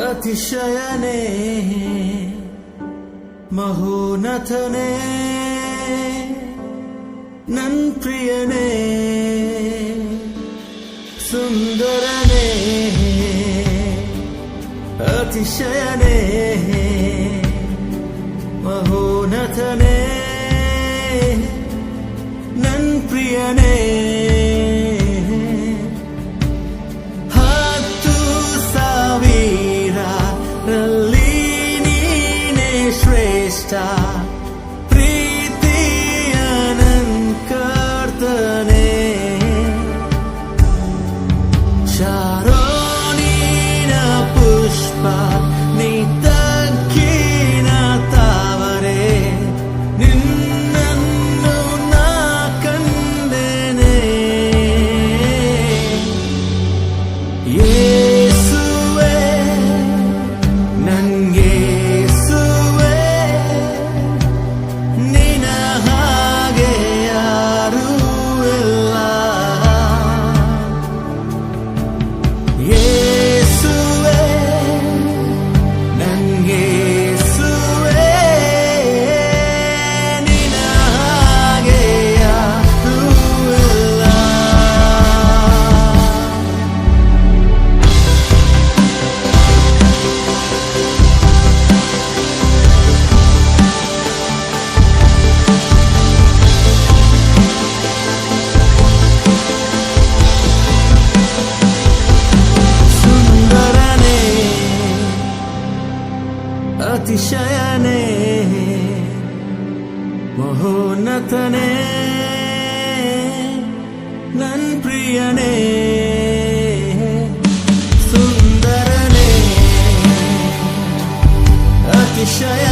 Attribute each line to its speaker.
Speaker 1: ಅತಿಶಯನೇ ಮಹೋನ್ನತನೇ ನನ್ ಪ್ರಿಯನೇ ಸುಂದರನೇ ಅತಿಶಯನೇ ಮಹೋನ್ನತನೇ ನನ್ ಪ್ರಿಯನೇ ಪ್ರೀತಿಯ ನನ್ ಕರ್ತನೇ ಶಾರೋನಿನ ಪುಷ್ಪ ನೀ ತಕ್ಕಿನ ತಾವರೆ ನಿನ್ನನ್ನು ನಾ ಕಂಡೆನೆ ಯೇಸುವೇ ನಂಗೆ ಅತಿಶಯನೇ ಮಹೋನ್ನತನೇ ನನ್ ಪ್ರಿಯನೇ ಸುಂದರನೇ ಅತಿಶಯ